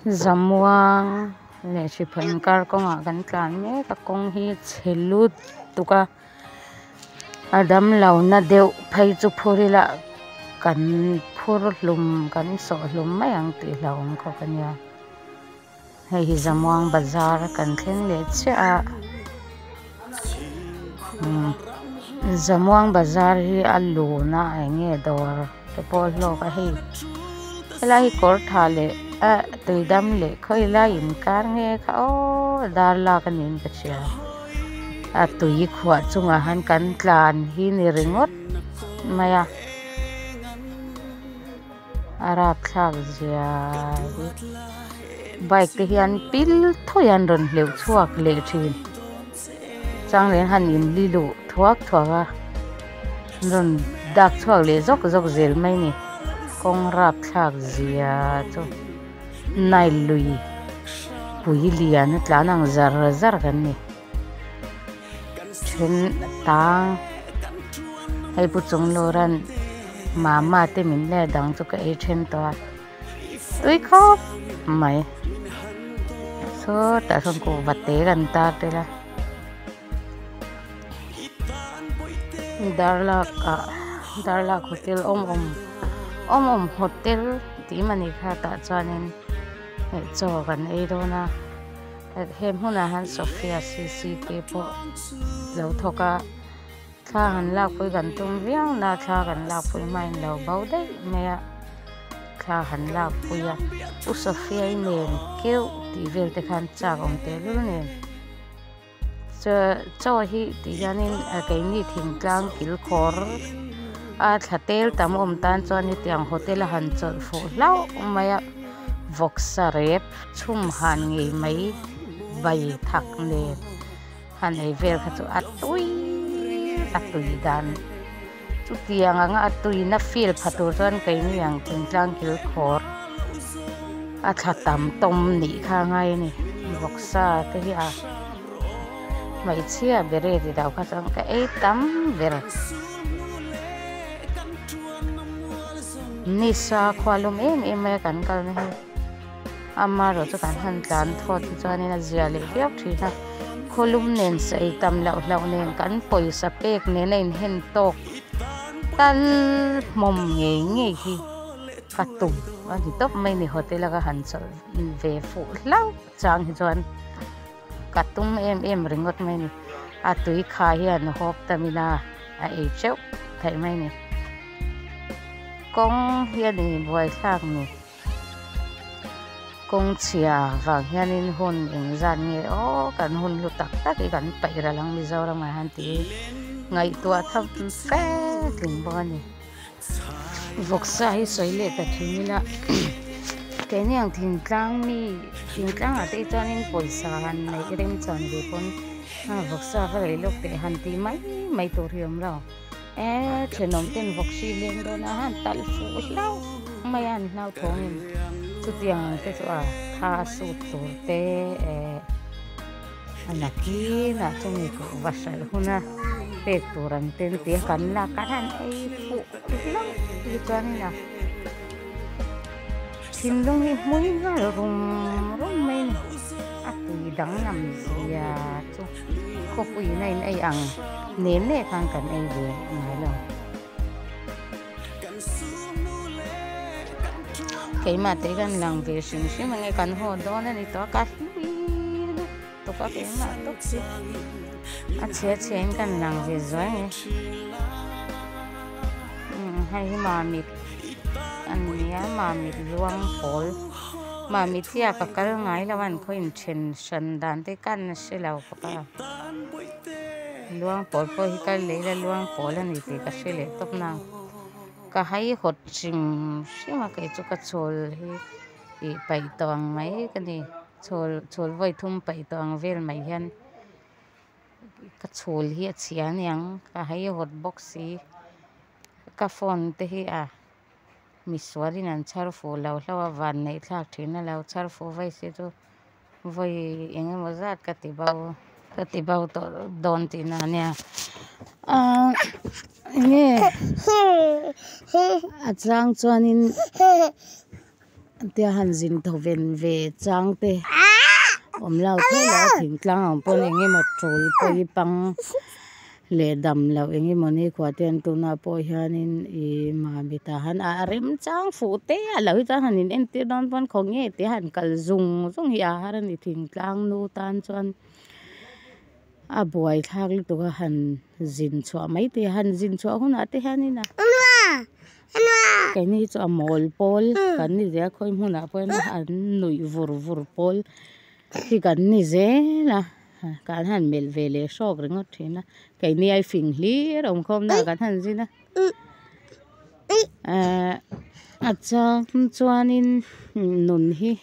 zamuang le chiphon kar konga kan tlan me ka kong hi chelut tuka adam launa deuh phei chu phurila kan phur hlum kan so hlum mai ang ti hlawm ko kania hei hi zamuang bazar kan thleng le cha zamuang bazar hi aluna enge dor te pol lo ka hi la hi kor thale a tuidam le khoi la in kar nge kha o dar la kan in ka chia a tui khwa chunga han kan tlan hi ni ringot maya arap thak zia bike te hian pil thoyan ron hleu chuak le thin chang len han in lilu thuak thuaka ron dak chuak le zok zok zel mai ni kong rap thak zia chu nai lui pui lian tlanang zar zar kan ni chen tang hei pu chung loran mama te min le dang chu ka e chen to tui khop mai so ta son ko vate kan ta te la darla hotel om hotel ti mani kha ta chanin e cho kan e do na hem huna han Sophia cc te po lo thoka tha han la pui kan tum riang na tha kan la pui mai lo bau dei me tha han la pui ya u Sophia nen keu ti vel te khan cha gom te lu ne cho hi ti janin kai ni thing tlang kil khor a thatel tam om tan choni tiang hotel han chol fo lau maya voxa rep chum han ngi mai bai thak ne han ei vel kha chu atui dan chu tiang anga atui na feel phatur chon kai ni yang thing tlang kil khor a thatam tom ni kha ngai ni voxa te hi a mai chia bere di dau kha chang ka ei tam ber nisa khwalum em kan kal ne amma ro chu kan han tlan thot chuanin a zia le fiak thina kholum nen sei tam lau nen kan poisa pek ne nen hen tok tal mom nge hi katum ani top mai ni hotel ka han chol ve fu lau chang hi chuan katum em ringot mai ni a tui kha hian hop tamina a e cheu thai mai ni kong hian ni boy thak ni kong chia wang hian in hun eng zan nge o kan hun lu tak tak i kan pai ra lang mi zawra ma han ti ngai tua tham fe tling ba ni voksa hi soile ta thimila ke niang thing tlang ate chonin poisa han nei rem chon ve pon voksa va le lok te han ti mai tur hiam lo e thenom ten voksi leng do na han tal fu lau mayan nau thongin chu tiang te chu a tha su tur te anaki na chumi ko vasal huna pe turan ten te kan la kan han ei fu lau ti chuan na Sindong hi muy nga rum mai atui dang nam zia chu ko pui nai ai ang nen ne khang kan ai ve ngai lo kai ma te kan lang ve sim ngai kan ho don ni to ka to ka ke ma to si a che kan lang ve zoi hai ma mi ania mami luang pol mami tia ka kal ngai lawan khoin chen san dan te kan se lau ka luang pol po hi kal le luang pol ani te ka se le top na ka hai hot chim sima kai chu ka chol hi i pai tawang mai ka ni chol voi thum pai tawang vel mai hian ka chol hi achia niang ka hai hot box hi ka phone te hi a miswarin an char fo lau hlawa van nei thak thina lau char fo vai se to voi enge mozat ka ti bau to don ti na nia nge achang chuanin tia han zin tho ven ve chang te om lau the la thing tlang ang pon engi ma trol poi pang le dam lau engi moni khwaten tuna po hianin I ma bita han a rim chang fu te a lau cha hanin en ti don pon khonge te han kal zung zung hi a haran ni thing tlang nu tan chuan a buai thak lu tu han zin chwa mai te han zin chwa hun ate hanin a cái này cho mol pol cái này giờ khơi muốn à phải nó ăn nồi vur vur pol thì cái này dễ là cái hắn mel về lệ sọc rồi ngót thế na cái này ai phình lý đồng không na cái hắn gì na cha cho nên nôn hi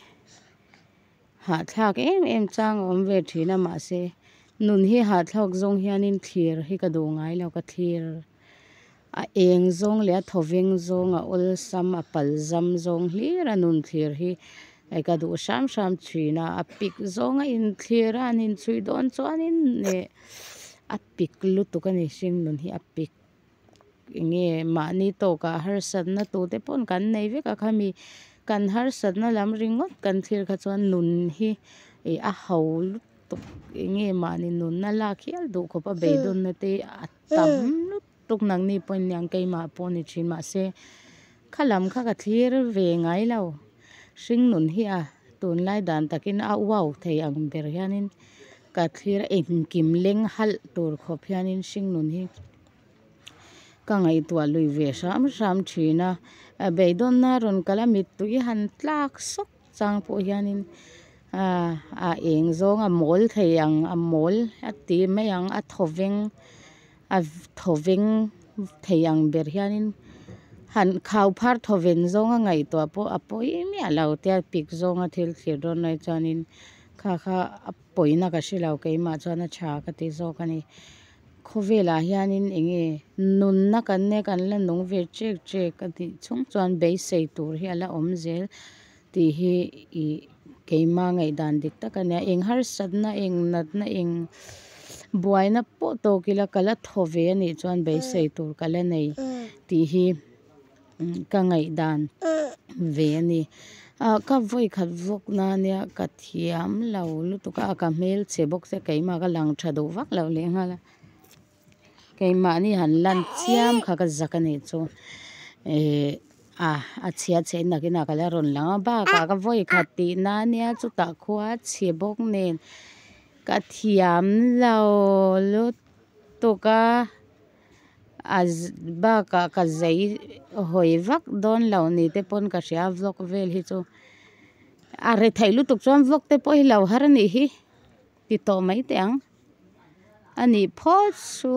hạt thạc em trang om về thế na mà se nôn hi hạt thạc zong hian in clear hi cái đồ ngay lâu cái clear eng zong le thoveng zong ol sam apal zam zong hi ranun thir hi ka du sham sham china a pik zong in thir an in chui don chuan in ne a pik lu tu kan sing nun hi a pik nge ma ni to ka har san na tu te pon kan nei ve ka khami kan har san na lam ringot kan thir kha chuan nun hi a haul tu nge ma ni nun na la khial du ko pa be don na te atam tuk nang ni pon yang kai ma pon ni chin ma se khalam kha ka thir ve ngai lo sing nun hi a tun lai dan takin a wow thei ang ber hianin ka thir eng kim leng hal tur khop hianin sing nun hi ka ngai tua lui ve sam sam thina a be don na ron kala mit tu hi han tlak sok chang po hianin a eng zong a mol thei ang a mol a ti me yang a thoveng a thoveng theyang ber hianin han khau phar thoven zonga ngai to po apoi mi alau tia pik zonga thil thir don nai chanin kha apoina ka silau ke ma chana cha ka ti zo kani khovela hianin enge nun na kan ne kan la nong ve chek chek ka ti chung chuan be sei tur hi ala om zel ti hi I keima ngai dan dik ta kan eng har sadna eng nat na eng buai na po to kila kala thove ni chuan be sei tur kala nei ti hi ka ngai dan ve ni ka voi khat vok na nia ka thiam lo lu tu ka mel che bok se keima ka lang tha do vak lo le ngala keima ni han lan chiam kha ka zakani chu a chia che na ki na kala ron langa ba ka voi khat ti na nia chu ta khwa che bok nen ka thiam lo lu tu ka az ba ka zai hoi vak don lo ni te pon ka sia vlog vel hi chu are thailu tuk chuan vlog te po hi lo har ni hi ti to mai te ang ani pho chu